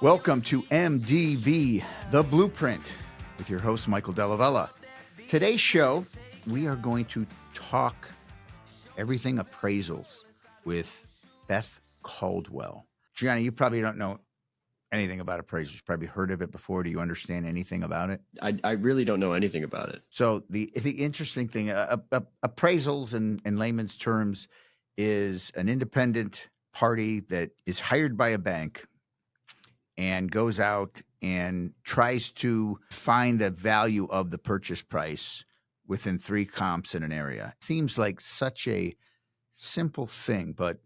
Welcome to MDV, The Blueprint, with your host, Michael Delavella. Today's show, we are going to talk everything appraisals with Beth Caldwell. Gianna, you probably don't know anything about appraisals. Probably heard of it before. Do you understand anything about it? I really don't know anything about it. So the interesting thing, appraisals in layman's terms is an independent party that is hired by a bank and goes out and tries to find the value of the purchase price within three comps in an area. Seems like such a simple thing, but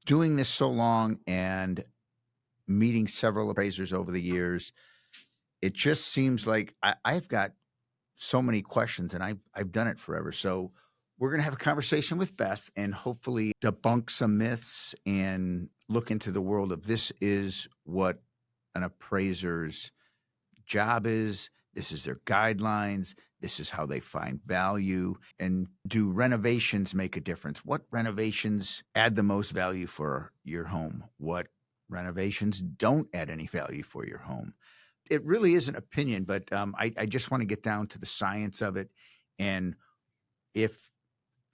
doing this so long and meeting several appraisers over the years, it just seems like I've got so many questions, and I've done it forever. So we're going to have a conversation with Beth and hopefully debunk some myths and look into the world of this is what an appraiser's job is. This is their guidelines. This is how they find value. And do renovations make a difference? What renovations add the most value for your home? What renovations don't add any value for your home? It really is an opinion, but I just want to get down to the science of it. And if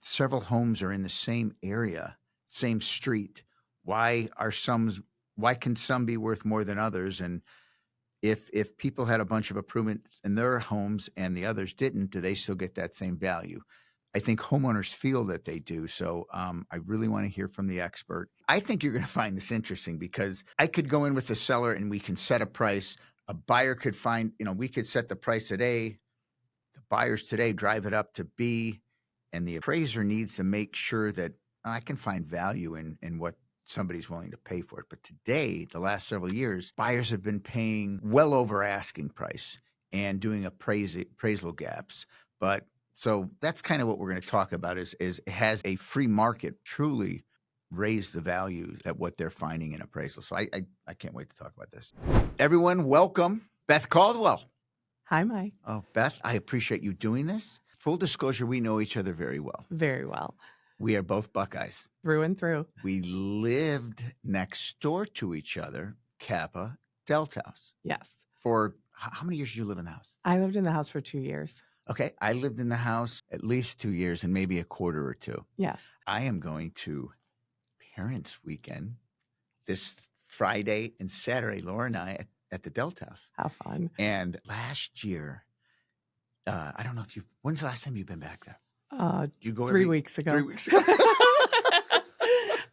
several homes are in the same area, same street, why can some be worth more than others? And if people had a bunch of improvements in their homes and the others didn't, do they still get that same value? I think homeowners feel that they do. So I really want to hear from the expert. I think you're going to find this interesting because I could go in with the seller and we can set a price. A buyer could find, we could set the price at A. The buyers today drive it up to B. And the appraiser needs to make sure that I can find value in what somebody's willing to pay for it. But today, the last several years, buyers have been paying well over asking price and doing appraisal gaps. But so that's kind of what we're going to talk about is has a free market truly raised the value at what they're finding in appraisal. So I can't wait to talk about this. Everyone, welcome Beth Caldwell. Hi, Mike. Oh, Beth, I appreciate you doing this. Full disclosure, we know each other very well. Very well. We are both Buckeyes. Through and through. We lived next door to each other, Kappa, Delta House. Yes. For how many years did you live in the house? I lived in the house for 2 years. Okay. I lived in the house at least 2 years and maybe a quarter or two. Yes. I am going to Parents' Weekend this Friday and Saturday, Laura and I, at the Delta House. How fun. And last year, I don't know if when's the last time you've been back there? You go 3 weeks ago. 3 weeks ago.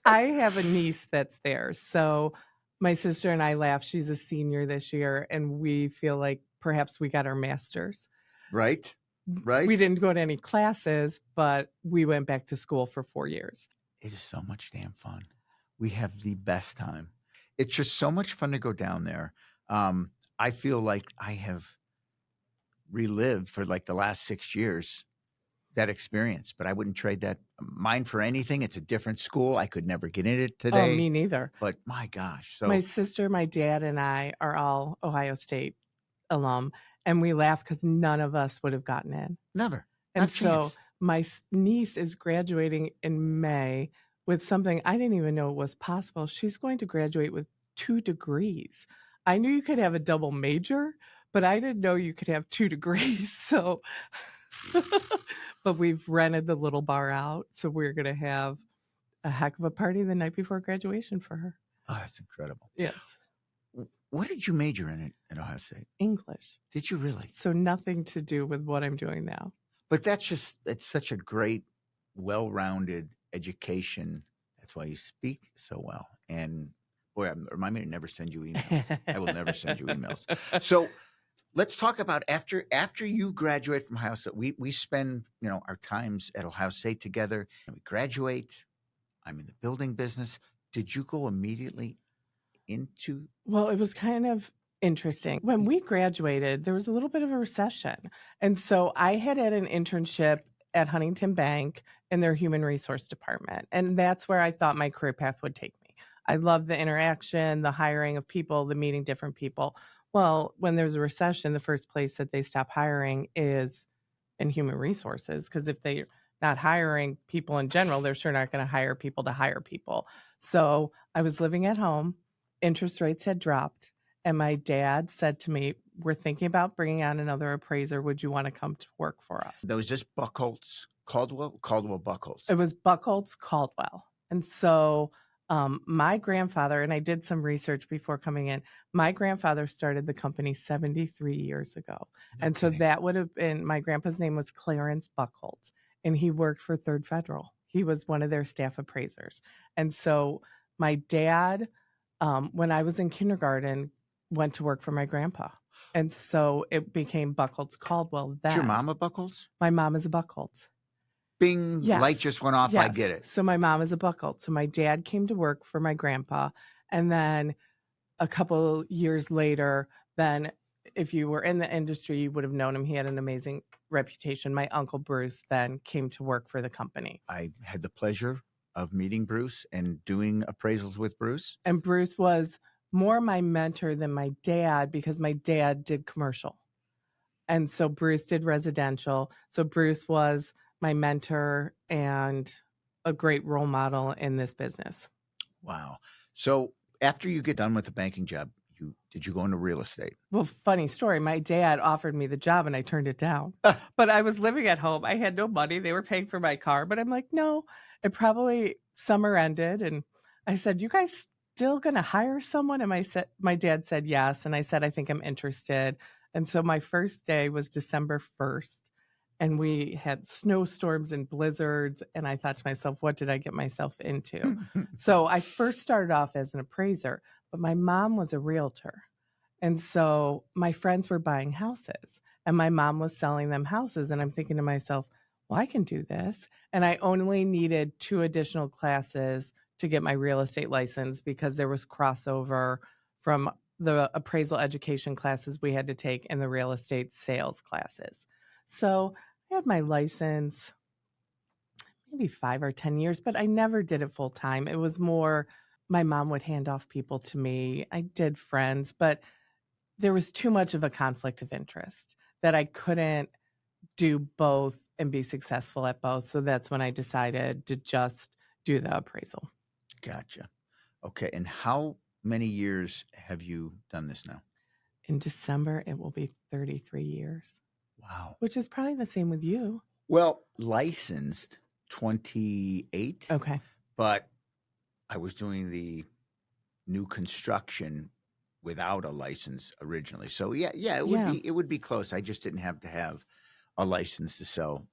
I have a niece that's there. So my sister and I laugh. She's a senior this year, and we feel like perhaps we got our master's. Right. Right. We didn't go to any classes, but we went back to school for 4 years. It is so much damn fun. We have the best time. It's just so much fun to go down there. I feel like I have relived for like the last 6 years that experience, but I wouldn't trade that mine for anything. It's a different school. I could never get in it today. Oh, me neither. But my gosh. So my sister, my dad, and I are all Ohio State alum, and we laugh because none of us would have gotten in. Never. And Not so chance. my niece is graduating in May with something I didn't even know was possible. She's going to graduate with 2 degrees. I knew you could have a double major, but I didn't know you could have 2 degrees. So, but we've rented the little bar out. So we're going to have a heck of a party the night before graduation for her. Oh, that's incredible. Yes. What did you major in at Ohio State? English. Did you really? So nothing to do with what I'm doing now. But it's such a great, well-rounded education. That's why you speak so well. And boy, remind me to never send you emails. I will never send you emails. So let's talk about after you graduate from Ohio State. We spend our times at Ohio State together, and we graduate. I'm in the building business. Did you go immediately into? Well, it was kind of interesting. When we graduated, there was a little bit of a recession. And so I had an internship at Huntington Bank in their human resource department. And that's where I thought my career path would take me. I love the interaction, the hiring of people, the meeting different people. Well, when there's a recession, the first place that they stop hiring is in human resources, because if they're not hiring people in general, they're sure not going to hire people to hire people. So I was living at home. Interest rates had dropped. And my dad said to me, we're thinking about bringing on another appraiser. Would you want to come to work for us? That was just Buckholz, Caldwell Buckholz. It was Buckholz Caldwell. And so my grandfather, and I did some research before coming in, my grandfather started the company 73 years ago. And so Okay. that would have been, my grandpa's name was Clarence Buckholz, and he worked for Third Federal. He was one of their staff appraisers. And so my dad, when I was in kindergarten, went to work for my grandpa. And so it became Buckholz Caldwell then. Is your mom a Buckholz? My mom is a Buckholz. Bing, Yes. light just went off. I get it. So my mom is a Buckholz. So my dad came to work for my grandpa. And then a couple years later, then if you were in the industry, you would have known him. He had an amazing reputation. My uncle Bruce then came to work for the company. I had the pleasure of meeting Bruce and doing appraisals with Bruce. And Bruce was more my mentor than my dad because my dad did commercial. And so Bruce did residential. So Bruce was my mentor and a great role model in this business. Wow. So after you get done with the banking job, did you go into real estate? Well, funny story. My dad offered me the job and I turned it down. But I was living at home. I had no money. They were paying for my car. But I'm like, no, it probably summer ended. And I said, you guys still going to hire someone? And my dad said yes. And I said, I think I'm interested. And so my first day was December 1st. And we had snowstorms and blizzards. And I thought to myself, what did I get myself into? So I first started off as an appraiser, but my mom was a realtor. And so my friends were buying houses and my mom was selling them houses. And I'm thinking to myself, well, I can do this. And I only needed 2 additional classes to get my real estate license because there was crossover from the appraisal education classes we had to take and the real estate sales classes. So I had my license maybe 5 or 10 years, but I never did it full time. It was more my mom would hand off people to me. I did friends, but there was too much of a conflict of interest that I couldn't do both and be successful at both. So that's when I decided to just do the appraisal. Gotcha. Okay. And how many years have you done this now? In December, it will be 33 years. Wow. Which is probably the same with you. Well, licensed 28. Okay. But I was doing the new construction without a license originally. So it would be close. I just didn't have to have a license to sell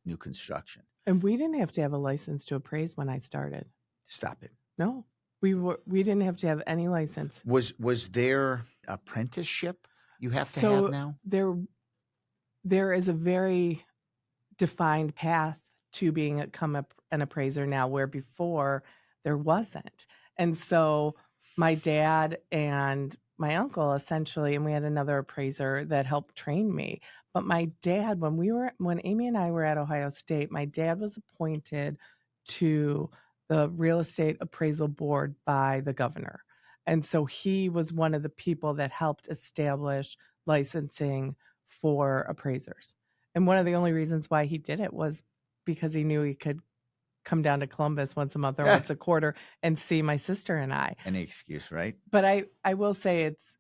new construction. And we didn't have to have a license to appraise when I started. Stop it. No. We didn't have to have any license. Was there apprenticeship you have to have now? There is a very defined path to become an appraiser now, where before there wasn't. And so my dad and my uncle essentially, and we had another appraiser that helped train me. But my dad, when Amy and I were at Ohio State, my dad was appointed to the real estate appraisal board by the governor. And so he was one of the people that helped establish licensing for appraisers. And one of the only reasons why he did it was because he knew he could come down to Columbus once a month or once a quarter and see my sister and I. Any excuse, right? But I will say it's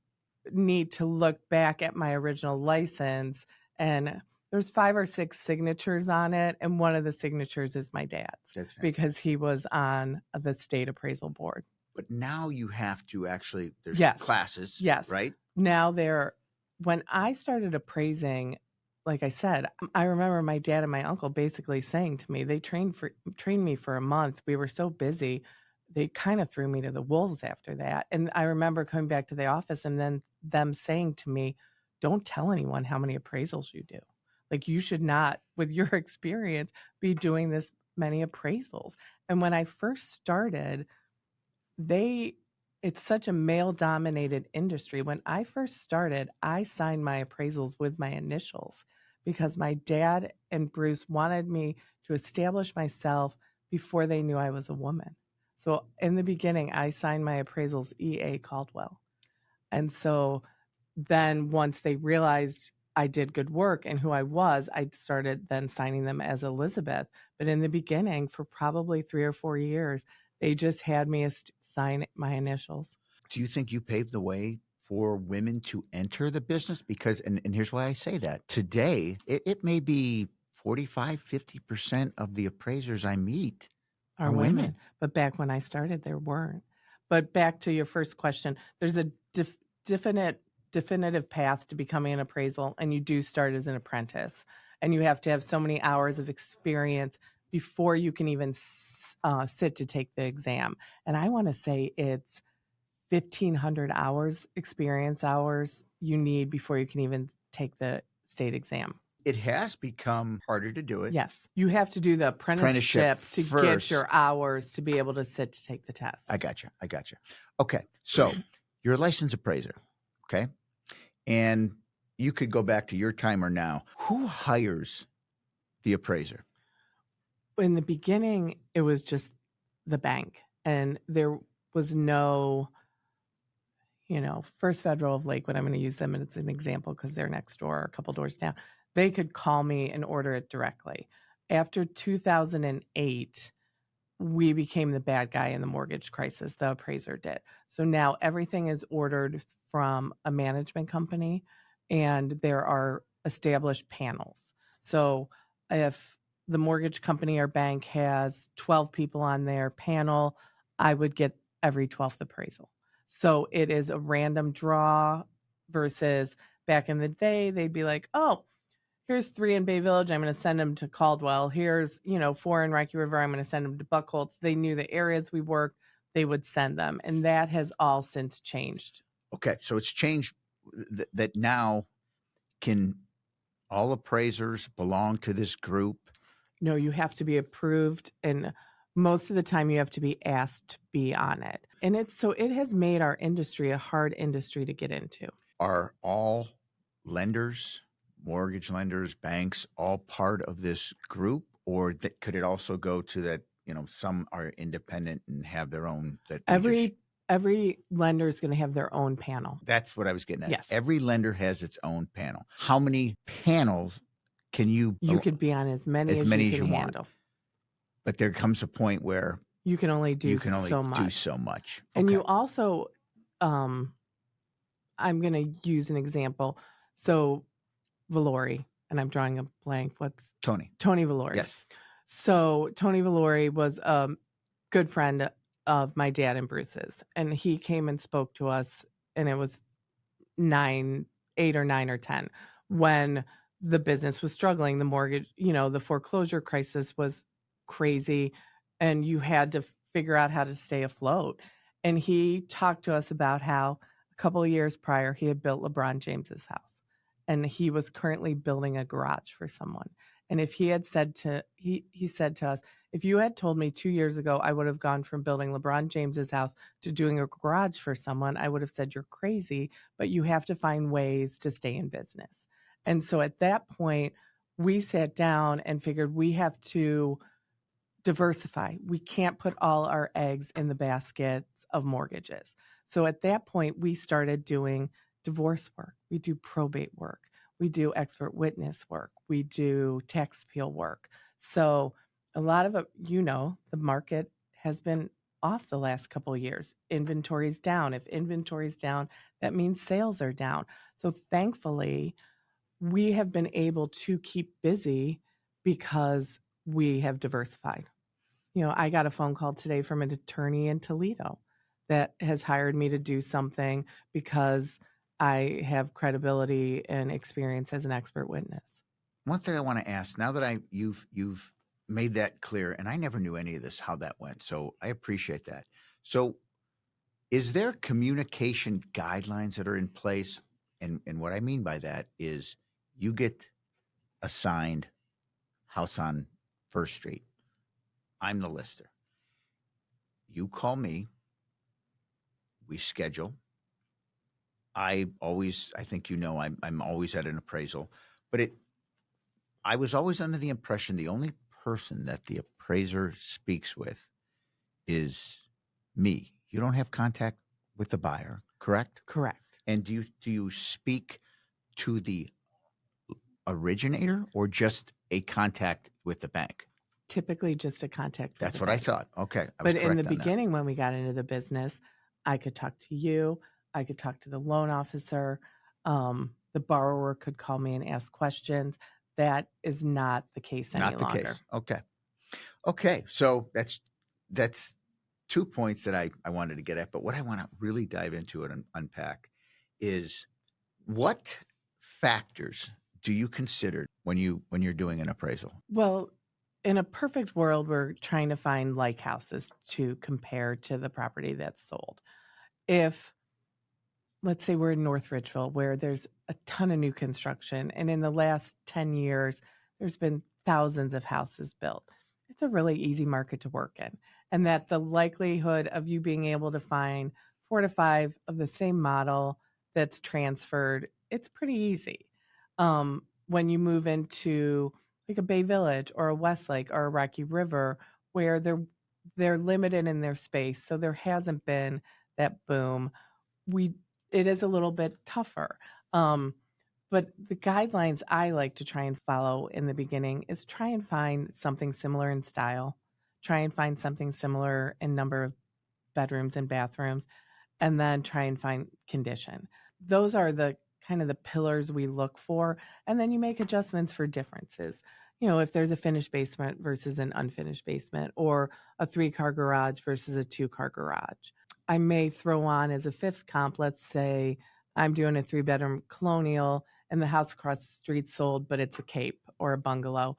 neat to look back at my original license, and there's 5 or 6 signatures on it. And one of the signatures is my dad's because he was on the state appraisal board. But now you have to actually, there's classes, right? Now when I started appraising, like I said, I remember my dad and my uncle basically saying to me, they trained me for a month. We were so busy. They kind of threw me to the wolves after that. And I remember coming back to the office and then them saying to me, don't tell anyone how many appraisals you do. Like, you should not, with your experience, be doing this many appraisals. And when I first started, it's such a male-dominated industry. When I first started, I signed my appraisals with my initials because my dad and Bruce wanted me to establish myself before they knew I was a woman. So in the beginning, I signed my appraisals E.A. Caldwell. And so then once they realized I did good work and who I was, I started then signing them as Elizabeth. But in the beginning, for probably 3 or 4 years, they just had me sign my initials. Do you think you paved the way for women to enter the business? Because, and here's why I say that. Today, it may be 45, 50% of the appraisers I meet Are are women. women. But back when I started, there weren't. But back to your first question, there's a definitive path to becoming an appraisal, and you do start as an apprentice, and you have to have so many hours of experience before you can even sit to take the exam. And I want to say it's 1,500 hours, experience hours you need before you can even take the state exam. It has become harder to do it. Yes, you have to do the apprenticeship to get first. your hours to be able to sit to take the test. I got you. Okay. So you're a licensed appraiser. Okay. And you could go back to your time or now. Who hires the appraiser? In the beginning, it was just the bank, and there was no, First Federal of Lakewood. I'm going to use them as an example because they're next door, a couple doors down. They could call me and order it directly. After 2008, we became the bad guy in the mortgage crisis. The appraiser did. So now everything is ordered from a management company, and there are established panels. So if the mortgage company or bank has 12 people on their panel, I would get every 12th appraisal. So it is a random draw versus back in the day, they'd be like, oh, here's 3 in Bay Village. I'm going to send them to Caldwell. Here's, 4 in Rocky River. I'm going to send them to Buckholz. They knew the areas we worked. They would send them. And that has all since changed. Okay. So it's changed that now can all appraisers belong to this group? No, you have to be approved. And most of the time you have to be asked to be on it. And it has made our industry a hard industry to get into. Are all lenders, mortgage lenders, banks, all part of this group, or could it also go to that? Some are independent and have their own. Every lender is going to have their own panel. That's what I was getting at. Yes, every lender has its own panel. How many panels can you? You could be on as many as you can handle. But there comes a point where you can only do so much. And you also, I'm going to use an example. So Valori, and I'm drawing a blank. What's Tony Valori? Yes. So Tony Valori was a good friend of my dad and Bruce's, and he came and spoke to us, and it was 8 or 9 or 10 when the business was struggling. The mortgage, the foreclosure crisis was crazy, and you had to figure out how to stay afloat. And he talked to us about how a couple of years prior he had built LeBron James's house, and he was currently building a garage for someone. And if he had said he said to us, if you had told me 2 years ago I would have gone from building LeBron James's house to doing a garage for someone, I would have said you're crazy, but you have to find ways to stay in business. And so at that point, we sat down and figured we have to diversify. We can't put all our eggs in the baskets of mortgages. So at that point, we started doing divorce work. We do probate work. We do expert witness work. We do tax appeal work. So a lot of it, the market has been off the last couple of years. Inventory's down. If inventory's down, that means sales are down. So thankfully, we have been able to keep busy because we have diversified. I got a phone call today from an attorney in Toledo that has hired me to do something because I have credibility and experience as an expert witness. One thing I want to ask, now that you've made that clear, and I never knew any of this, how that went, so I appreciate that. So is there communication guidelines that are in place? And what I mean by that is you get assigned house on First Street. I'm the lister. You call me. We schedule. I think I'm always at an appraisal, but I was always under the impression the only person that the appraiser speaks with is me. You don't have contact with the buyer, correct? Correct. And do you speak to the originator or just a contact with the bank? Typically just a contact with That's the what bank. I thought. Okay. But in the beginning, when we got into the business, I could talk to you. I could talk to the loan officer. The borrower could call me and ask questions. That is not the case any Not the longer. case. Okay. Okay. So that's 2 points that I wanted to get at. But what I want to really dive into and unpack is what factors do you consider when you're doing an appraisal? Well, in a perfect world, we're trying to find like houses to compare to the property that's sold. If, let's say, we're in North Ridgeville, where there's a ton of new construction, and in the last 10 years, there's been thousands of houses built. It's a really easy market to work in, and that the likelihood of you being able to find 4 to 5 of the same model that's transferred, it's pretty easy. When you move into like a Bay Village or a Westlake or a Rocky River, where they're limited in their space, so there hasn't been that boom. It is a little bit tougher. But the guidelines I like to try and follow in the beginning is try and find something similar in style, try and find something similar in number of bedrooms and bathrooms, and then try and find condition. Those are the kind of the pillars we look for. And then you make adjustments for differences. If there's a finished basement versus an unfinished basement, or a 3-car garage versus a 2-car garage. I may throw on as a 5th comp, let's say I'm doing a 3-bedroom colonial and the house across the street sold, but it's a cape or a bungalow.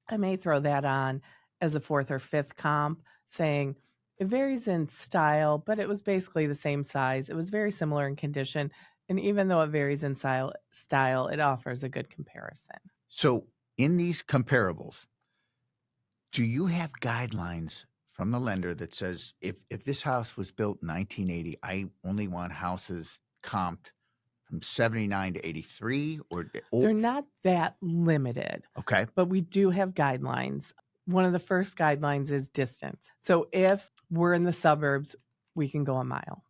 I may throw that on as a 4th or 5th comp, saying it varies in style, but it was basically the same size. It was very similar in condition. And even though it varies in style, it offers a good comparison. So in these comparables, do you have guidelines from the lender that says if this house was built in 1980, I only want houses comped from 79 to 83 They're not that limited, okay. but we do have guidelines. One of the first guidelines is distance. So if we're in the suburbs, we can go a mile.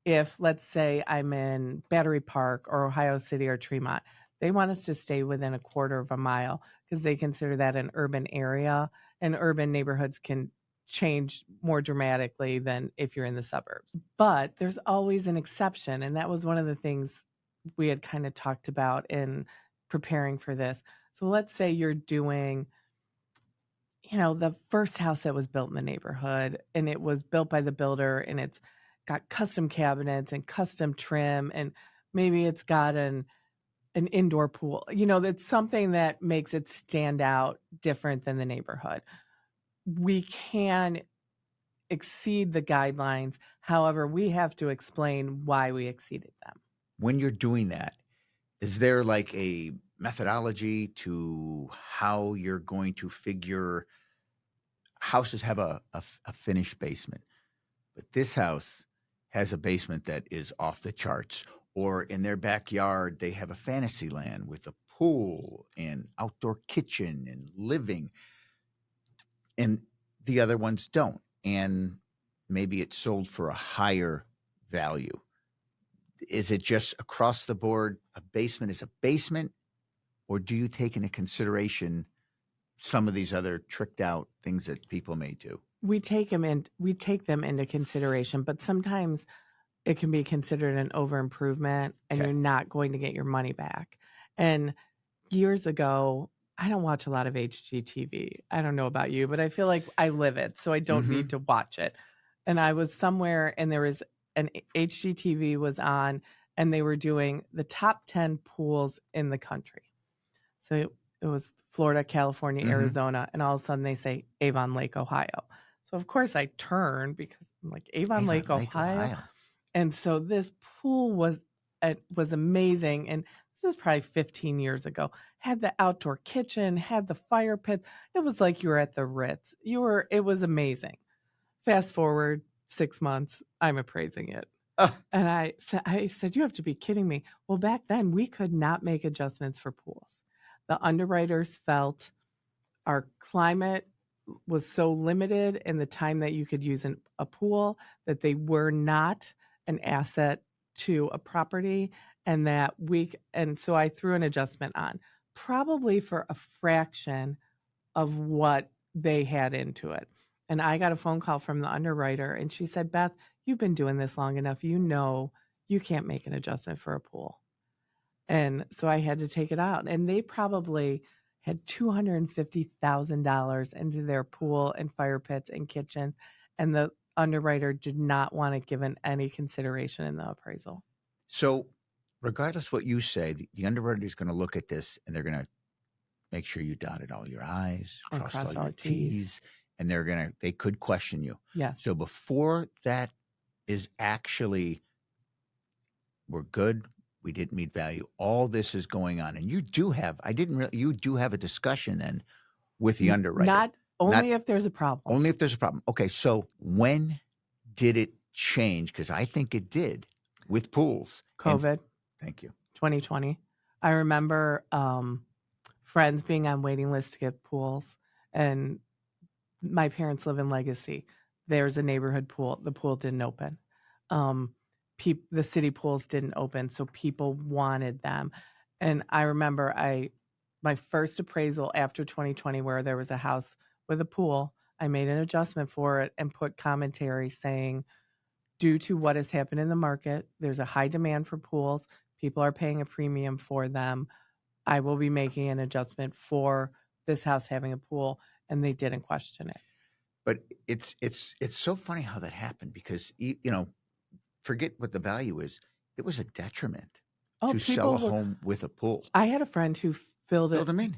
If, let's say, I'm in Battery Park or Ohio City or Tremont, they want us to stay within a quarter of a mile because they consider that an urban area, and urban neighborhoods can change more dramatically than if you're in the suburbs. But there's always an exception, and that was one of the things we had kind of talked about in preparing for this. So let's say you're doing the first house that was built in the neighborhood, and it was built by the builder, and it's got custom cabinets and custom trim, and maybe it's got an indoor pool. That's something that makes it stand out different than the neighborhood. We can exceed the guidelines. However, we have to explain why we exceeded them. When you're doing that, is there like a methodology to how you're going to figure houses have a finished basement, but this house has a basement that is off the charts, or in their backyard, they have a fantasy land with a pool and outdoor kitchen and living, and the other ones don't. And maybe it's sold for a higher value. Is it just across the board a basement is a basement, or do you take into consideration some of these other tricked out things that people may do? We take them into consideration, but sometimes it can be considered an over improvement, and Okay. you're not going to get your money back. And years ago, I don't watch a lot of HGTV. I don't know about you, but I feel like I live it, so I don't need to watch it. And I was somewhere, and there was an HGTV was on, and they were doing the top 10 pools in the country. So it was Florida, California, Arizona, and all of a sudden they say Avon Lake, Ohio. So of course I turned because I'm like, Avon Lake, Ohio. And so this pool was amazing. And this was probably 15 years ago. Had the outdoor kitchen, had the fire pit. It was like you were at the Ritz. It was amazing. Fast forward 6 months, I'm appraising it. And I said, you have to be kidding me. Well, back then we could not make adjustments for pools. The underwriters felt our climate was so limited in the time that you could use a pool that they were not an asset to a property, and so I threw an adjustment on, probably for a fraction of what they had into it. And I got a phone call from the underwriter, and she said, Beth, you've been doing this long enough. You you can't make an adjustment for a pool. And so I had to take it out. And they probably had $250,000 into their pool and fire pits and kitchens. And the underwriter did not want it given any consideration in the appraisal. So, regardless what you say, the underwriter is going to look at this and they're going to make sure you dotted all your I's, And crossed crossed all all your the T's. T's, and they could question you. Yes. So before that is actually, we're good, we didn't meet value, all this is going on. And you do have a discussion then with the underwriter. Not only if there's a problem. Only if there's a problem. Okay, so when did it change? Because I think it did with pools. COVID. Thank you. 2020. I remember friends being on waiting lists to get pools, and my parents live in Legacy. There's a neighborhood pool. The pool didn't open. The city pools didn't open, so people wanted them. And I remember my first appraisal after 2020, where there was a house with a pool, I made an adjustment for it and put commentary saying, due to what has happened in the market, there's a high demand for pools. People are paying a premium for them. I will be making an adjustment for this house having a pool, and they didn't question it. But it's so funny how that happened because forget what the value is. It was a detriment to sell a home with a pool. I had a friend who filled it in.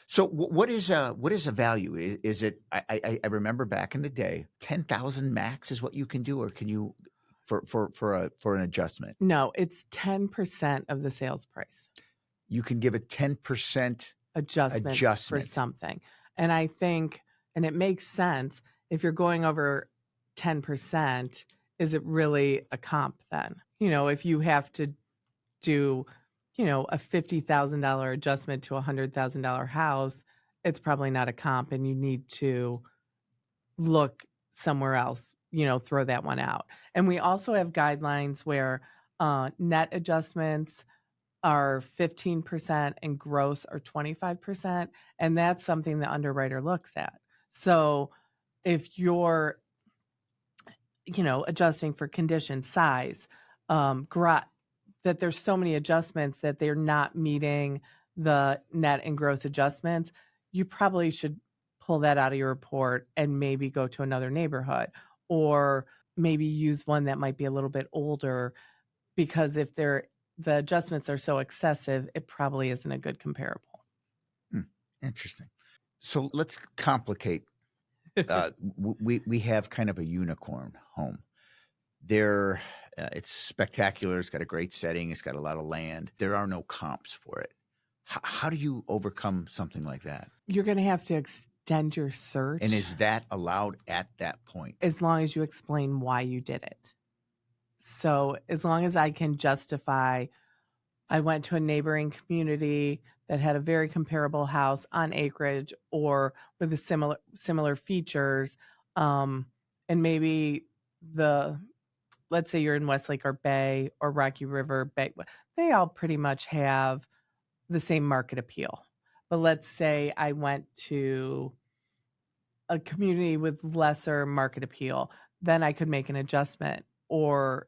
So what is a value? Is it? I remember back in the day, 10,000 max is what you can do, or can you for an adjustment? No, it's 10% of the sales price. You can give a 10% adjustment for something, and I think, and it makes sense if you're going over 10%. Is it really a comp then? If you have to do, a $50,000 adjustment to a $100,000 house, it's probably not a comp, and you need to look somewhere else, throw that one out. And we also have guidelines where net adjustments are 15% and gross are 25. And that's something the underwriter looks at. So if you're, adjusting for condition, size, that there's so many adjustments that they're not meeting the net and gross adjustments, you probably should pull that out of your report and maybe go to another neighborhood, or maybe use one that might be a little bit older, because if the adjustments are so excessive, it probably isn't a good comparable. Interesting. So let's complicate. We have kind of a unicorn home. It's spectacular. It's got a great setting. It's got a lot of land. There are no comps for it. How do you overcome something like that? You're going to have to extend your search. And is that allowed at that point? As long as you explain why you did it. So as long as I can justify, I went to a neighboring community that had a very comparable house on acreage or with a similar features, and maybe let's say you're in Westlake or Bay or Rocky River Bay, they all pretty much have the same market appeal. But let's say I went to a community with lesser market appeal, then I could make an adjustment or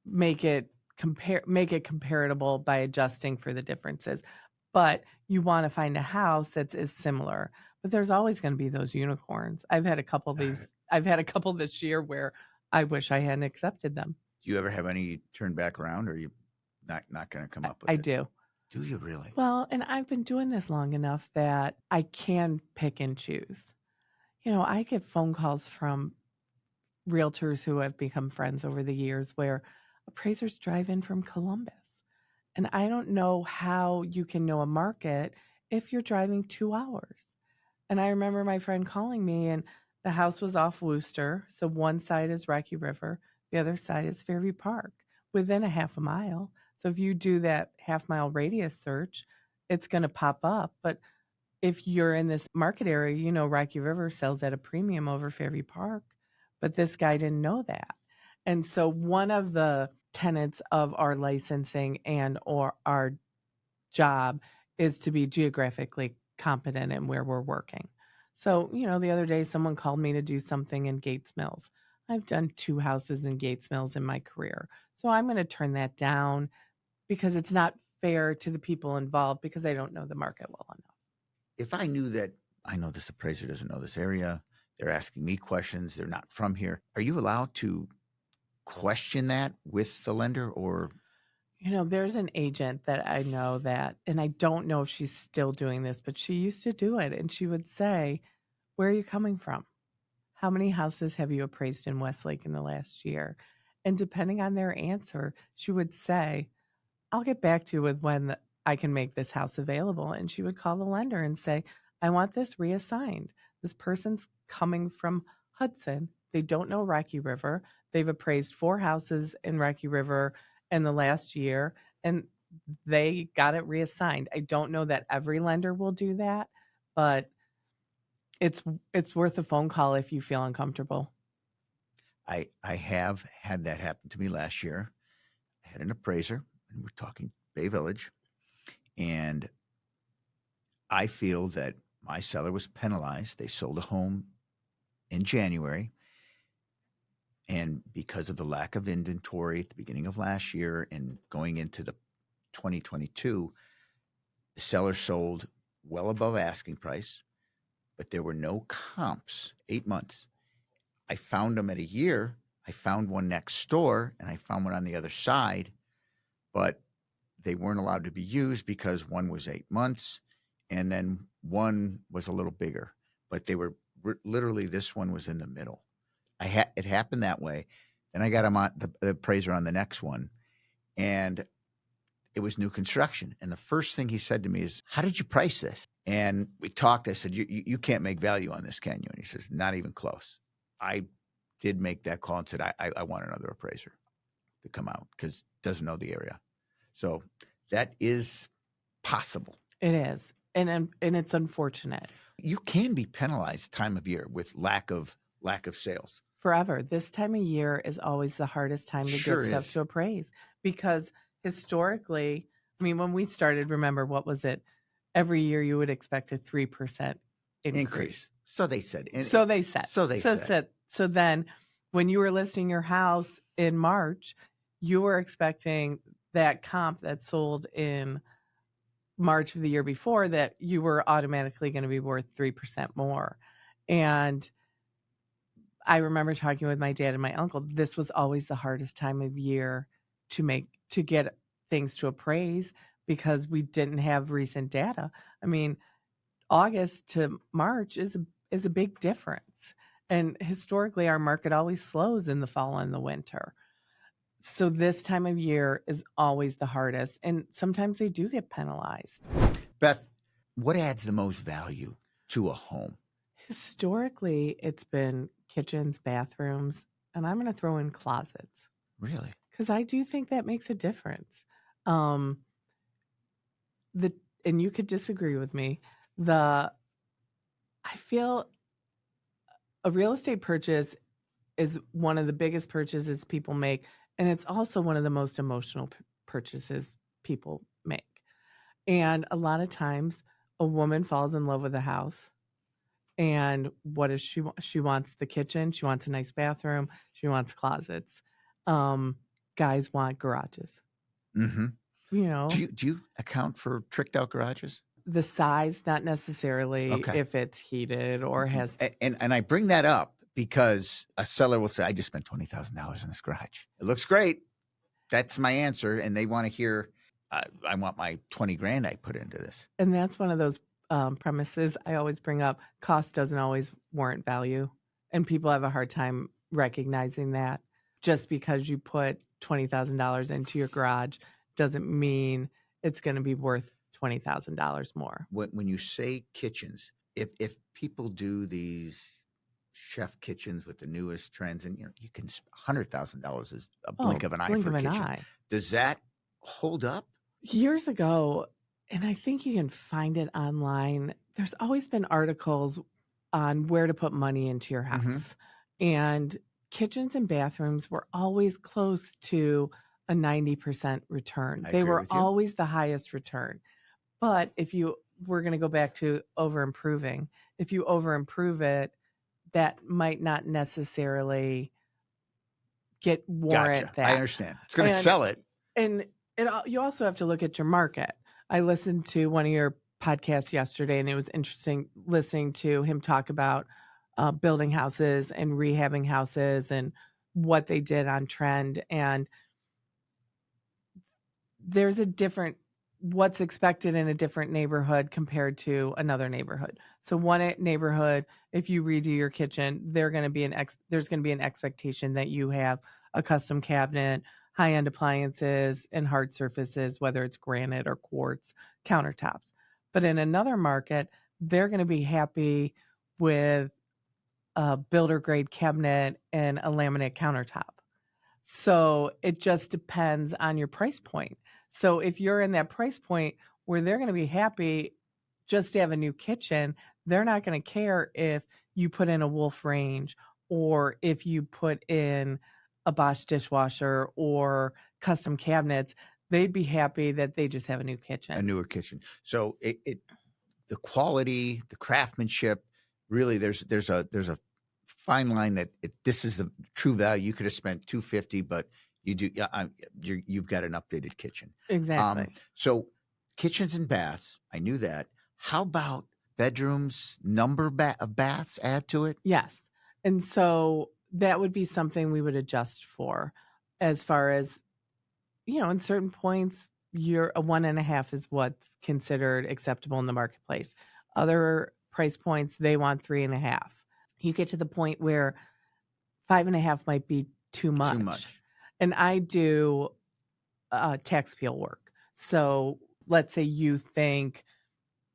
make it comparable by adjusting for the differences. But you want to find a house that is similar. But there's always going to be those unicorns. I've had a couple this year where I wish I hadn't accepted them. Do you ever have any turn back around, or are you not going to come up with it? I do. Do you really? Well, and I've been doing this long enough that I can pick and choose. I get phone calls from realtors who have become friends over the years where appraisers drive in from Columbus. And I don't know how you can know a market if you're driving 2 hours. And I remember my friend calling me, and the house was off Wooster. So one side is Rocky River, the other side is Fairview Park, within a half a mile. So if you do that half-mile radius search, it's going to pop up. But if you're in this market area, Rocky River sells at a premium over Fairview Park. But this guy didn't know that. And so one of the tenets of our licensing or our job is to be geographically competent in where we're working. So, the other day someone called me to do something in Gates Mills. I've done 2 houses in Gates Mills in my career. So I'm going to turn that down because it's not fair to the people involved because I don't know the market well enough. If I knew that I know this appraiser doesn't know this area, they're asking me questions, they're not from here, are you allowed to question that with the lender or? There's an agent that I know that, and I don't know if she's still doing this, but she used to do it. And she would say, "Where are you coming from? How many houses have you appraised in Westlake in the last year?" And depending on their answer, she would say, "I'll get back to you with when I can make this house available." And she would call the lender and say, "I want this reassigned. This person's coming from Hudson. They don't know Rocky River. They've appraised 4 houses in Rocky River in the last year, and they got it reassigned." I don't know that every lender will do that, but it's worth a phone call if you feel uncomfortable. I have had that happen to me last year. I had an appraiser, and we're talking Bay Village, and I feel that my seller was penalized. They sold a home in January, and because of the lack of inventory at the beginning of last year and going into the 2022, the seller sold well above asking price, but there were no comps, 8 months. I found them at a year. I found one next door and I found one on the other side, but they weren't allowed to be used because one was 8 months and then one was a little bigger, but they were literally, this one was in the middle. It happened that way. Then I got him on the appraiser on the next one, and it was new construction. And the first thing he said to me is, "How did you price this?" And we talked. I said, you can't make value on this, can you? And he says, "Not even close." I did make that call and said, I want another appraiser to come out because doesn't know the area. So that is possible. It is. And it's unfortunate. You can be penalized time of year with lack of sales. Forever. This time of year is always the hardest time to Sure get stuff is. to appraise because historically, I mean, when we started, remember, what was it? Every year you would expect a 3% increase. So they said. So they said. So then when you were listing your house in March, you were expecting that comp that sold in March of the year before that you were automatically going to be worth 3% more. And I remember talking with my dad and my uncle. This was always the hardest time of year to get things to appraise because we didn't have recent data. I mean, August to March is a big difference. And historically, our market always slows in the fall and the winter. So this time of year is always the hardest. And sometimes they do get penalized. Beth, what adds the most value to a home? Historically, it's been kitchens, bathrooms, and I'm going to throw in closets. Really? Because I do think that makes a difference. And you could disagree with me. I feel a real estate purchase is one of the biggest purchases people make, and it's also one of the most emotional purchases people make. And a lot of times, a woman falls in love with a house. And what does she want? She wants the kitchen. She wants a nice bathroom. She wants closets. Guys want garages. Mm-hmm. Do you account for tricked out garages? The size, not necessarily. Okay. If it's heated or has. And I bring that up because a seller will say, "I just spent $20,000 in this garage. It looks great." That's my answer, and they want to hear, "I want my 20 grand I put into this." And that's one of those premises I always bring up. Cost doesn't always warrant value, and people have a hard time recognizing that. Just because you put $20,000 into your garage doesn't mean it's going to be worth $20,000 more. When you say kitchens, if people do these chef kitchens with the newest trends, and you can $100,000 is a blink of an eye for a kitchen. Does that hold up? Years ago, and I think you can find it online, there's always been articles on where to put money into your house. And kitchens and bathrooms were always close to a 90% return. They were always the highest return. But if we're going to go back to over improving, if you over improve it, that might not necessarily warrant Gotcha. that. I understand. It's going to And- sell it. And you also have to look at your market. I listened to one of your podcasts yesterday, and it was interesting listening to him talk about building houses and rehabbing houses and what they did on trend. And there's what's expected in a different neighborhood compared to another neighborhood. So one neighborhood, if you redo your kitchen, there's going to be an expectation that you have a custom cabinet, high-end appliances, and hard surfaces, whether it's granite or quartz countertops. But in another market, they're going to be happy with a builder grade cabinet and a laminate countertop. So it just depends on your price point. So if you're in that price point where they're going to be happy just to have a new kitchen, they're not going to care if you put in a Wolf range or if you put in a Bosch dishwasher or custom cabinets. They'd be happy that they just have a new kitchen. A newer kitchen. So the quality, the craftsmanship, really there's a fine line that this is the true value. You could have spent $250, but you've got an updated kitchen. Exactly. So kitchens and baths, I knew that. How about bedrooms, number of baths add to it? Yes. And so that would be something we would adjust for as far as, in certain points, a 1.5 is what's considered acceptable in the marketplace. Other price points, they want 3.5. You get to the point where 5.5 might be too much. Too much. And I do tax appeal work. So let's say you think,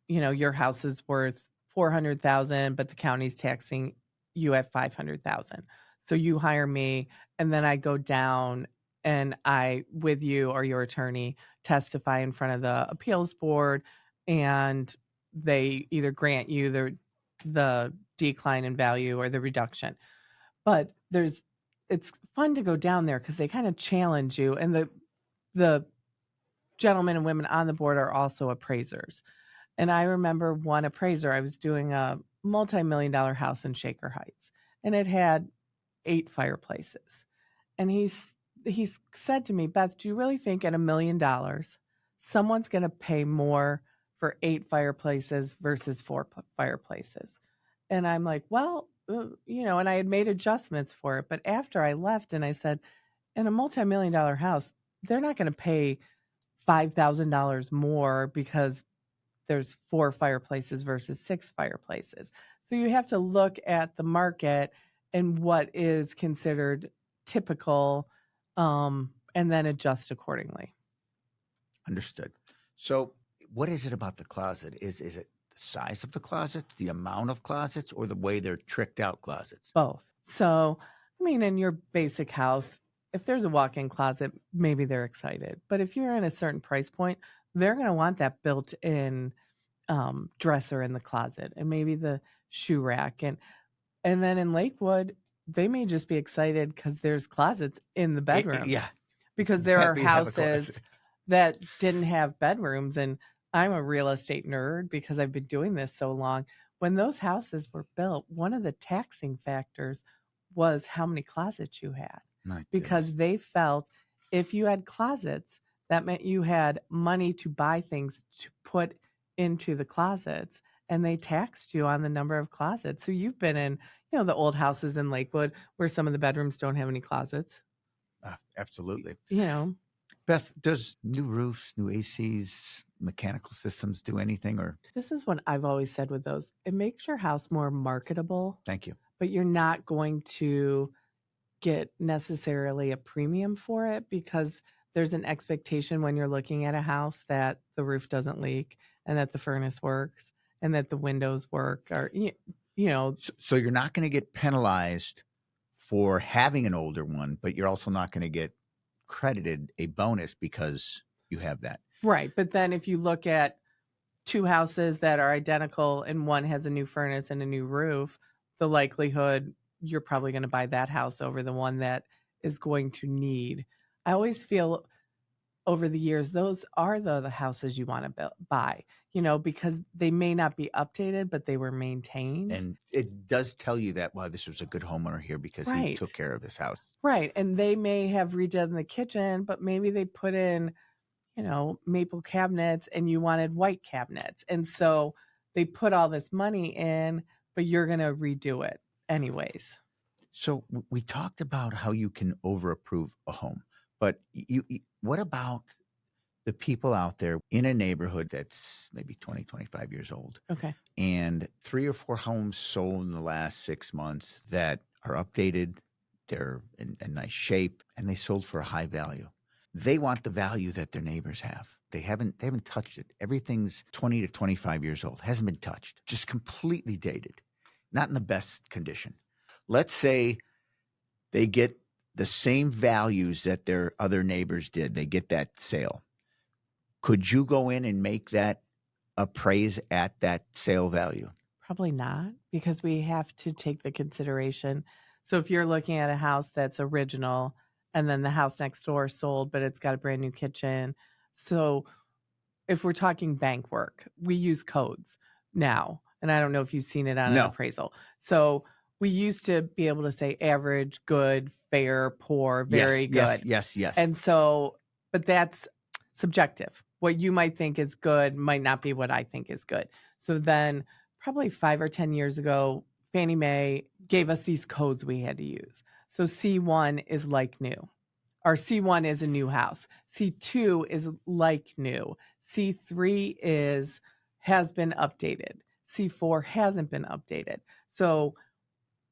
your house is worth $400,000, but the county's taxing you at $500,000. So you hire me, and then I go down and I, with you or your attorney, testify in front of the appeals board, and they either grant you the decline in value or the reduction. But it's fun to go down there because they kind of challenge you, and the gentlemen and women on the board are also appraisers. And I remember one appraiser, I was doing a multi-million-dollar house in Shaker Heights, and it had 8 fireplaces. And he said to me, Beth, do you really think at $1 million, someone's going to pay more for 8 fireplaces versus 4 fireplaces? And I'm like, well, and I had made adjustments for it. But after I left and I said, in a multi-million-dollar house, they're not going to pay $5,000 more because there's 4 fireplaces versus 6 fireplaces. So you have to look at the market and what is considered typical, and then adjust accordingly. Understood. So what is it about the closet? Is it the size of the closets, the amount of closets, or the way they're tricked out closets? Both. So, in your basic house, if there's a walk-in closet, maybe they're excited. But if you're in a certain price point, they're going to want that built-in dresser in the closet and maybe the shoe rack. And then in Lakewood, they may just be excited because there's closets in the bedrooms. Yeah. Because there are We have a houses closet. that didn't have bedrooms. And I'm a real estate nerd because I've been doing this so long. When those houses were built, one of the taxing factors was how many closets you had. Because they felt if you had closets, that meant you had money to buy things to put into the closets, and they taxed you on the number of closets. So you've been in, the old houses in Lakewood where some of the bedrooms don't have any closets. Absolutely. Beth, does new roofs, new ACs, mechanical systems do anything? Or this is what I've always said with those. It makes your house more marketable. Thank you. But you're not going to get necessarily a premium for it because there's an expectation when you're looking at a house that the roof doesn't leak and that the furnace works and that the windows work, or So you're not going to get penalized for having an older one, but you're also not going to get credited a bonus because you have that. Right. But then if you look at 2 houses that are identical and one has a new furnace and a new roof, the likelihood you're probably going to buy that house over the one that is going to need. I always feel over the years, those are the houses you want to buy, because they may not be updated, but they were maintained. And it does tell you that, wow, this was a good homeowner here because he Right. took care of his house. Right. And they may have redone the kitchen, but maybe they put in, maple cabinets and you wanted white cabinets. And so they put all this money in, but you're going to redo it anyways. So we talked about how you can over-approve a home, but what about the people out there in a neighborhood that's maybe 20, 25 years old, Okay. and 3 or 4 homes sold in the last 6 months that are updated, they're in nice shape, and they sold for a high value? They want the value that their neighbors have. They haven't touched it. Everything's 20 to 25 years old, hasn't been touched, just completely dated, not in the best condition. Let's say they get the same values that their other neighbors did. They get that sale. Could you go in and make that appraise at that sale value? Probably not, because we have to take the consideration. So if you're looking at a house that's original and then the house next door sold, but it's got a brand new kitchen. So if we're talking bank work, we use codes now. And I don't know if you've seen it on an No. appraisal. So we used to be able to say average, good, fair, poor, very good. Yes. And so, but that's subjective. What you might think is good might not be what I think is good. So then probably 5 or 10 years ago, Fannie Mae gave us these codes we had to use. So C1 is like new, or C1 is a new house. C2 is like new. C3 has been updated. C4 hasn't been updated. So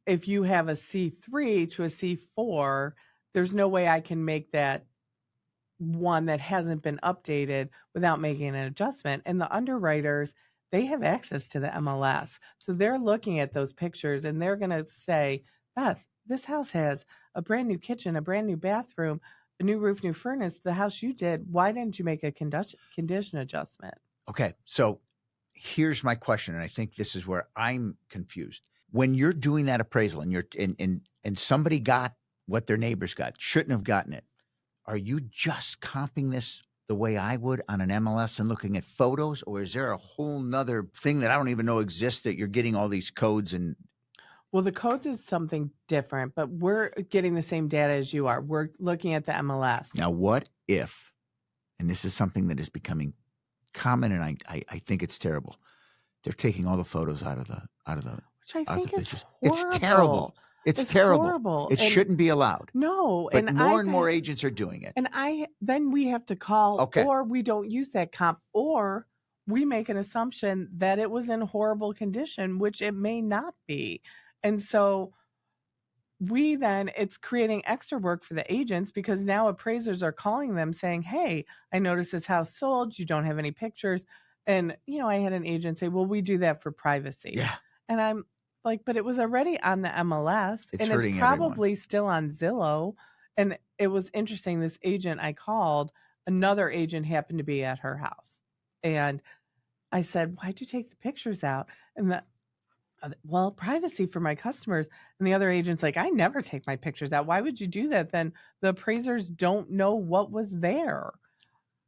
if you have a C3 to a C4, there's no way I can make that one that hasn't been updated without making an adjustment. And the underwriters, they have access to the MLS. So they're looking at those pictures and they're going to say, Beth, this house has a brand new kitchen, a brand new bathroom, a new roof, new furnace. The house you did, why didn't you make a condition adjustment? Okay, so here's my question, and I think this is where I'm confused. When you're doing that appraisal and you're and somebody got what their neighbors got, shouldn't have gotten it, are you just comping this the way I would on an MLS and looking at photos, or is there a whole nother thing that I don't even know exists that you're getting all these codes? And well, the codes is something different, but we're getting the same data as you are. We're looking at the MLS. now, what if, and this is something that is becoming common, and I think it's terrible, they're taking all the photos out of the Which I think is pictures. horrible. It's terrible. It's terrible. Horrible. It shouldn't be allowed. No. But more and more agents are doing it. And then we have to call, or we don't use that comp, or we make an assumption that it was in horrible condition, which it may not be. And so it's creating extra work for the agents, because now appraisers are calling them saying, hey, I noticed this house sold. You don't have any pictures. And, I had an agent say, well, we do that for privacy. Yeah. And I'm like, but it was already on the MLS, It's and hurting it's probably everyone. still on Zillow. And it was interesting. This agent I called, another agent happened to be at her house. And I said, why'd you take the pictures out? And well, privacy for my customers. And the other agent's like, I never take my pictures out. Why would you do that? Then the appraisers don't know what was there.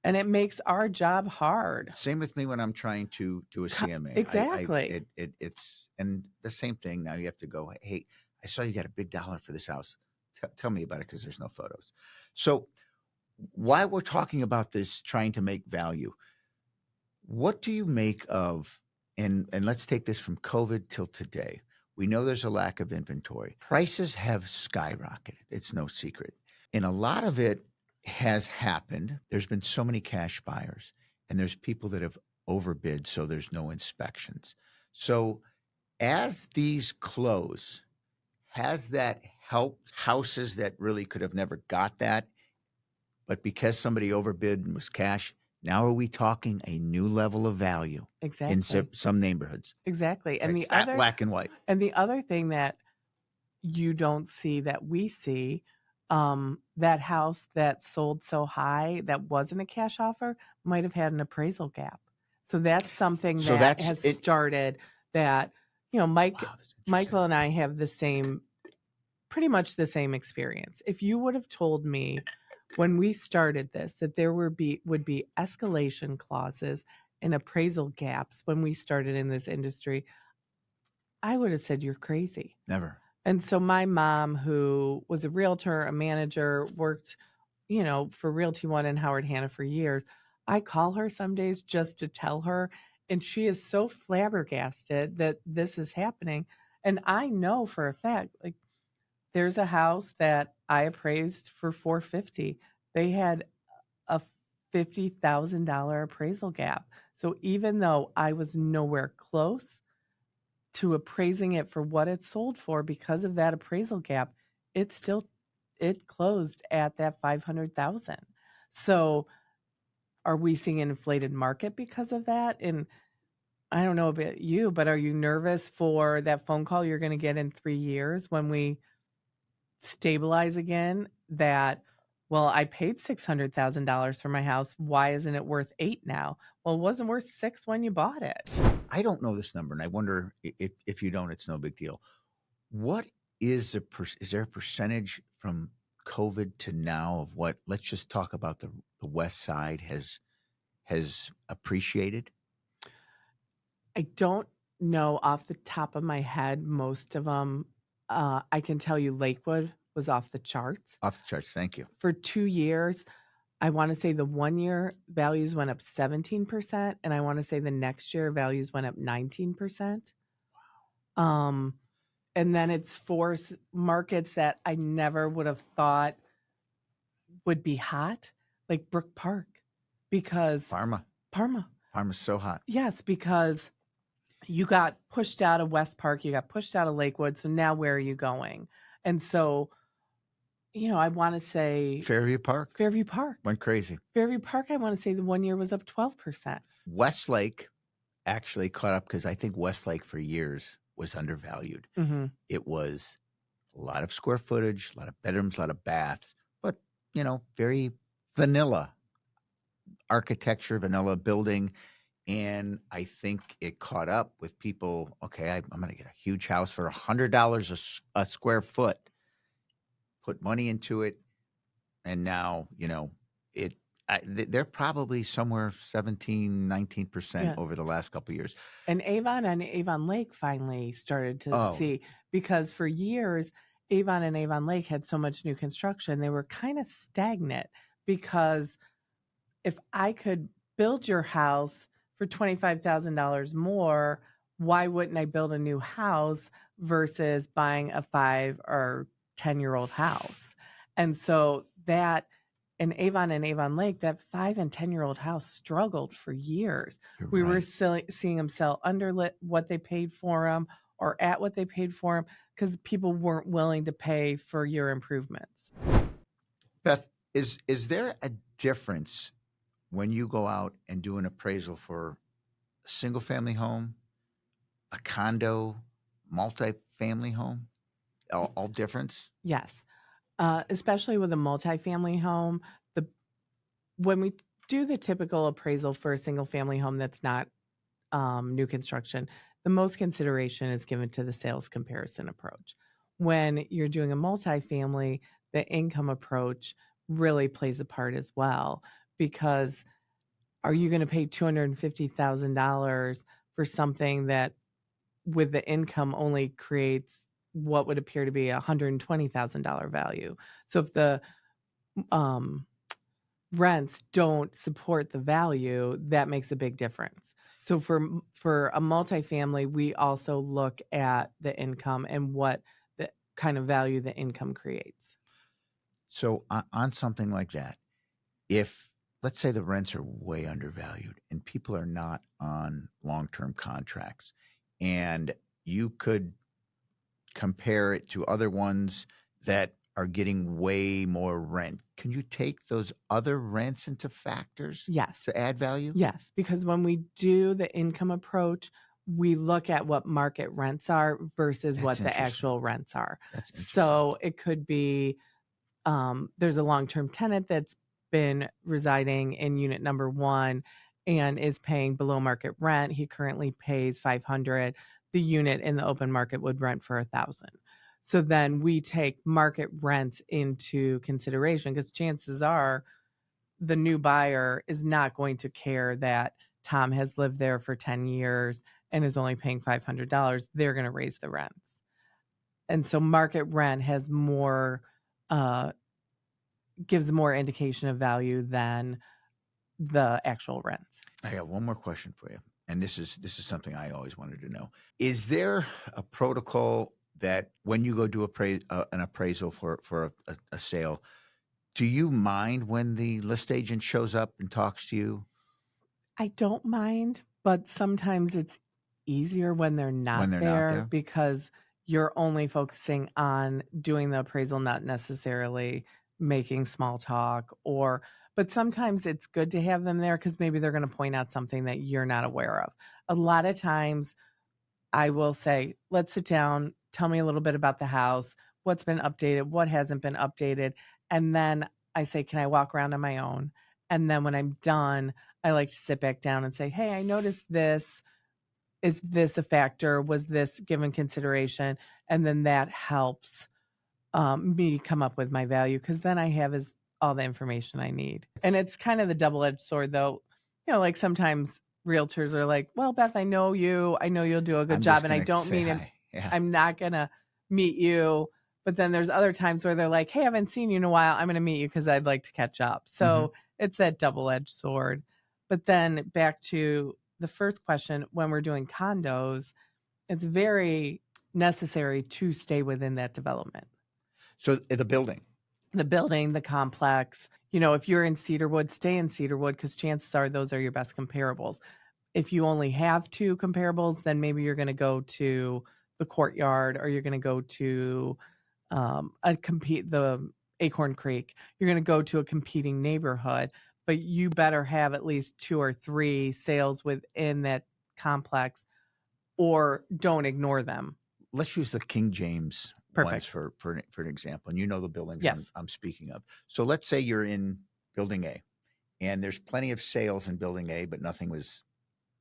And it makes our job hard. Same with me when I'm trying to do a CMA. Exactly. It's and the same thing. Now you have to go, hey, I saw you got a big dollar for this house. Tell me about it, because there's no photos. So while we're talking about this, trying to make value, what do you make of, and let's take this from COVID till today. We know there's a lack of inventory. Prices have skyrocketed. It's no secret. And a lot of it has happened. There's been so many cash buyers, and there's people that have overbid, so there's no inspections. So as these close, has that helped houses that really could have never got that, but because somebody overbid and was cash, now are we talking a new level of value? Exactly. In some neighborhoods? Exactly. And It's that black and white. And the other thing that you don't see that we see, that house that sold so high that wasn't a cash offer might have had an appraisal gap. So that's something that has started that, Michael and I have pretty much the same experience. If you would have told me when we started this, that there would be escalation clauses and appraisal gaps when we started in this industry, I would have said you're crazy. Never. And so my mom, who was a realtor, a manager, worked, for Realty One and Howard Hanna for years, I call her some days just to tell her, and she is so flabbergasted that this is happening. And I know for a fact, like, there's a house that I appraised for $450. They had a $50,000 appraisal gap. So even though I was nowhere close to appraising it for what it sold for because of that appraisal gap, it closed at that 500,000. So are we seeing an inflated market because of that? And I don't know about you, but are you nervous for that phone call you're going to get in 3 years when we stabilize again? That, well, I paid $600,000 for my house. Why isn't it worth 8 now? Well, it wasn't worth 6 when you bought it. I don't know this number, and I wonder if you don't, it's no big deal. What is is there a percentage from COVID to now of what, let's just talk about the West Side has appreciated? I don't know off the top of my head most of them. I can tell you Lakewood was off the charts. Off the charts, thank you. For 2 years, I want to say the 1 year values went up 17%, and I want to say the next year values went up 19%. And then it's for markets that I never would have thought would be hot, like Brook Park, because Parma's so hot. Yes, because you got pushed out of West Park, you got pushed out of Lakewood. So now where are you going? And so, I want to say Fairview Park went crazy. Fairview Park, I want to say the 1 year was up 12%. Westlake actually caught up because I think Westlake for years was undervalued. Mm-hmm. It was a lot of square footage, a lot of bedrooms, a lot of baths, but, very vanilla architecture, vanilla building. And I think it caught up with people. Okay, I'm going to get a huge house for $100 a square foot, put money into it. And now, they're probably somewhere 17, 19% Yeah. over the last couple of years. And Avon Lake finally started to see, because for years, Avon and Avon Lake had so much new construction, they were kind of stagnant. Because if I could build your house for $25,000 more, why wouldn't I build a new house versus buying a 5 or 10-year-old house? And so that in Avon and Avon Lake, that 5 and 10-year-old house struggled for years. We were seeing them sell under what they paid for them or at what they paid for them because people weren't willing to pay for your improvements. Beth, is there a difference when you go out and do an appraisal for a single-family home, a condo, multi-family home? All difference? Yes. Especially with a multifamily home, when we do the typical appraisal for a single family home that's not new construction, the most consideration is given to the sales comparison approach. When you're doing a multifamily, the income approach really plays a part as well, because are you going to pay $250,000 for something that with the income only creates what would appear to be a $120,000 value? So if the rents don't support the value, that makes a big difference. So for a multifamily, we also look at the income and what the kind of value the income creates. So on something like that, if let's say the rents are way undervalued and people are not on long-term contracts, and you could compare it to other ones that are getting way more rent, can you take those other rents into factors? Yes. To add value? Yes, because when we do the income approach, we look at what market rents are versus what the actual rents are. So it could be there's a long-term tenant that's been residing in unit number 1 and is paying below market rent. He currently pays $500. The unit in the open market would rent for $1,000. So then we take market rents into consideration, because chances are the new buyer is not going to care that Tom has lived there for 10 years and is only paying $500. They're going to raise the rents. And so market rent has more, gives more indication of value than the actual rents. I got one more question for you, and this is something I always wanted to know. Is there a protocol that when you go do an appraisal for a sale, do you mind when the list agent shows up and talks to you I don't mind, but sometimes it's easier when they're not they're not there, there? because you're only focusing on doing the appraisal, not necessarily making small talk. But sometimes it's good to have them there because maybe they're going to point out something that you're not aware of. A lot of times I will say, let's sit down, tell me a little bit about the house, what's been updated, what hasn't been updated. And then I say, can I walk around on my own? And then when I'm done, I like to sit back down and say, hey, I noticed this. Is this a factor? Was this given consideration? And then that helps me come up with my value, because then I have all the information I need. And it's kind of the double-edged sword, though. Like sometimes realtors are like, well, Beth, I know you'll do a good I'm job, just and I gonna don't say mean hi. Yeah. I'm not going to meet you. But then there's other times where they're like, hey, I haven't seen you in a while. I'm going to meet you because I'd like to catch up. So it's that double-edged sword. But then back to the first question, when we're doing condos, it's very necessary to stay within that development. So the building. The building, the complex. If you're in Cedarwood, stay in Cedarwood, because chances are those are your best comparables. If you only have two comparables, then maybe you're going to go to the Courtyard, or you're going to go to the Acorn Creek. You're going to go to a competing neighborhood, but you better have at least 2 or 3 sales within that complex, or don't ignore them. Let's use the King James ones Perfect. for an example. And the buildings Yes. I'm speaking of. So let's say you're in building A, and there's plenty of sales in building A, but nothing was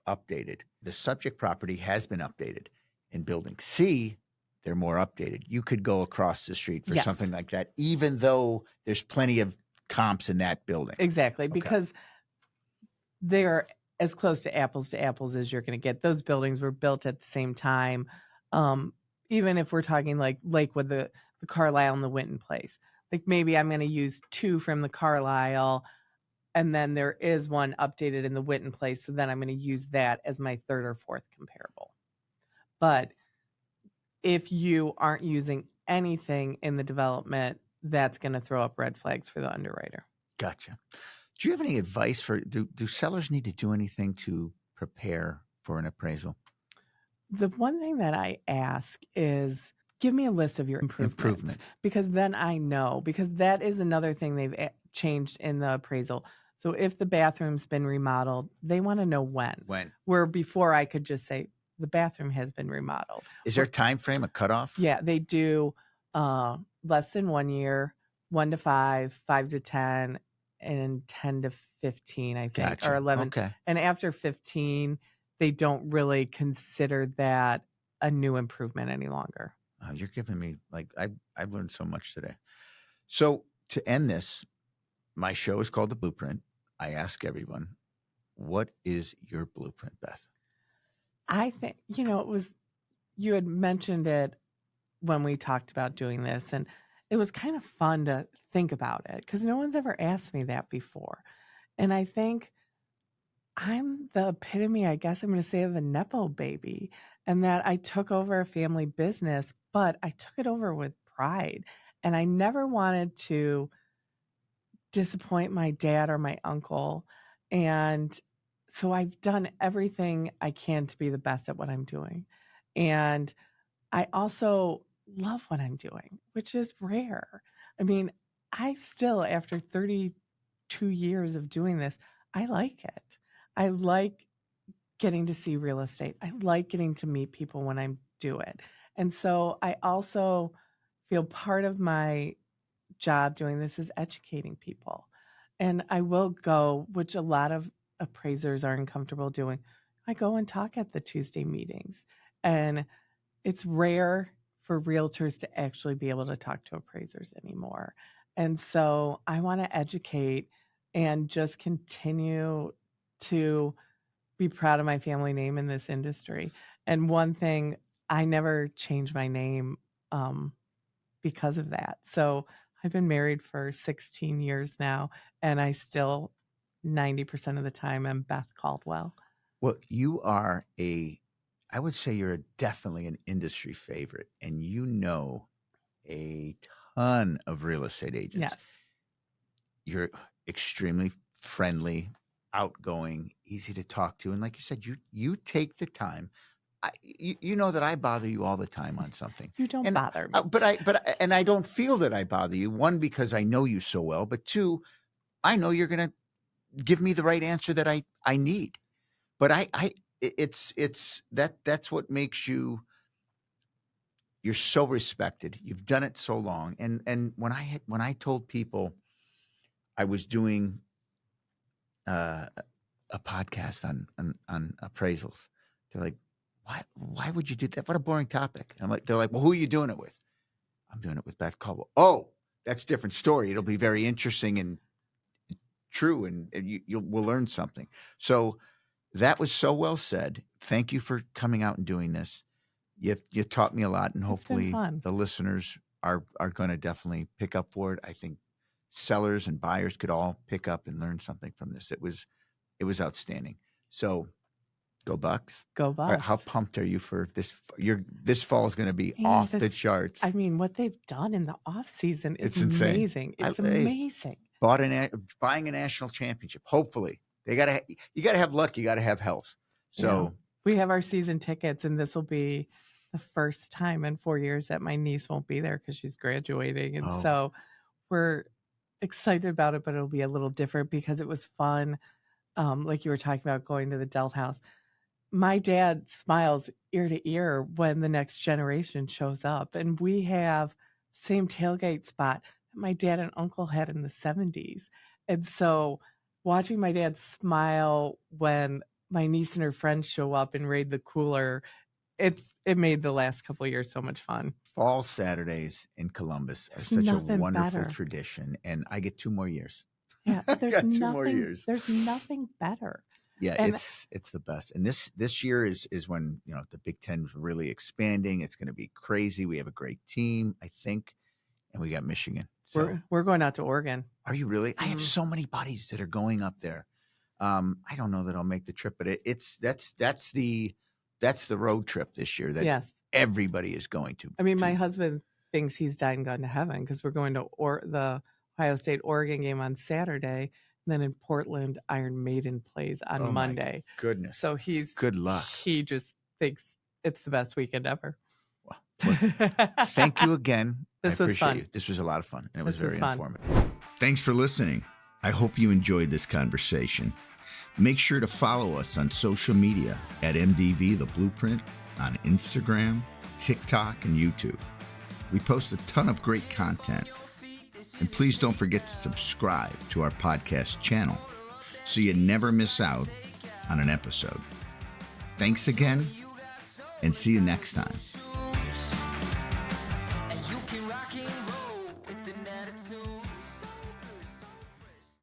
updated. The subject property has been updated. In building C, they're more updated. You could go across the street for Yes. something like that, even though there's plenty of comps in that building. Exactly, because they're as close to apples as you're going to get. Those buildings were built at the same time. Even if we're talking like Lakewood, the Carlisle and the Winton Place, like maybe I'm going to use 2 from the Carlisle, and then there is one updated in the Winton Place. So then I'm going to use that as my 3rd or 4th comparable. But if you aren't using anything in the development, that's going to throw up red flags for the underwriter. Gotcha. Do you have any advice for, do sellers need to do anything to prepare for an appraisal? The one thing that I ask is, give me a list of your improvements. Because then I know, because that is another thing they've changed in the appraisal. So if the bathroom's been remodeled, they want to know when. Where before I could just say the bathroom has been remodeled. Is there a time frame, a cutoff? Yeah, they do less than 1 year, 1 to 5, 5 to 10, and 10 to 15, I think, Gotcha. or 11. Okay. And after 15, they don't really consider that a new improvement any longer. You're giving me, I've learned so much today. So to end this, my show is called The Blueprint. I ask everyone, what is your blueprint, Beth? I think, you had mentioned it when we talked about doing this, and it was kind of fun to think about it because no one's ever asked me that before. And I think I'm the epitome, I guess I'm going to say, of a Nepo baby, and that I took over a family business, but I took it over with pride. And I never wanted to disappoint my dad or my uncle. And so I've done everything I can to be the best at what I'm doing. And I also love what I'm doing, which is rare. I mean, I still, after 32 years of doing this, I like it. I like getting to see real estate. I like getting to meet people when I do it. And so I also feel part of my job doing this is educating people. And I will go, which a lot of appraisers are uncomfortable doing. I go and talk at the Tuesday meetings. And it's rare for realtors to actually be able to talk to appraisers anymore. And so I want to educate and just continue to be proud of my family name in this industry. And one thing, I never changed my name because of that. So I've been married for 16 years now, and I still 90% of the time am Beth Caldwell. Well, I would say you're definitely an industry favorite, and you know a ton of real estate agents. Yes. You're extremely friendly, outgoing, easy to talk to, and like you said, you take the time. You know that I bother you all the time on something. You don't And, bother me. but I don't feel that I bother you. One, because I know you so well, but two, I know you're going to give me the right answer that I need. But that's what makes you're so respected. You've done it so long. And when I told people I was doing a podcast on appraisals, they're like, why would you do that? What a boring topic. They're like, well, who are you doing it with? I'm doing it with Beth Caldwell. Oh, that's a different story. It'll be very interesting and true, and we'll learn something. So that was so well said. Thank you for coming out and doing this. You taught me a lot, and hopefully the listeners are going to definitely pick up for it. I think sellers and buyers could all pick up and learn something from this. It was outstanding. So go Bucks. Go Bucks. How pumped are you for this? This fall is going to be off the charts. I mean, what they've done in the off season is insane. Amazing. It's amazing. Buying a national championship. Hopefully, you got to have luck. You got to have health. So we have our season tickets, and this will be the first time in 4 years that my niece won't be there because she's graduating, and so we're excited about it. But it'll be a little different because it was fun. Like you were talking about going to the Delt House. My dad smiles ear to ear when the next generation shows up, and we have same tailgate spot that my dad and uncle had in the 70s. And so watching my dad smile when my niece and her friends show up and raid the cooler, it made the last couple of years so much fun. Fall Saturdays in Columbus are such a wonderful tradition, and I get 2 more years. Yeah, there's got 2 more years. There's nothing better. Yeah, and it's the best. And this year is when the Big Ten is really expanding. It's going to be crazy. We have a great team, I think, and we got Michigan. So we're going out to Oregon. Are you really? I have so many buddies that are going up there. I don't know that I'll make the trip, but that's the road trip this year that everybody is going to. I mean, my husband thinks he's died and gone to heaven because we're going to the Ohio State Oregon game on Saturday. And then in Portland, Iron Maiden plays on Monday. My goodness. So good luck. He just thinks it's the best weekend ever. Well, thank you again. This was fun. You. This was a lot of fun, and it was very informative. Thanks for listening. I hope you enjoyed this conversation. Make sure to follow us on social media at MDV The Blueprint on Instagram, TikTok, and YouTube. We post a ton of great content. And please don't forget to subscribe to our podcast channel so you never miss out on an episode. Thanks again, and see you next time.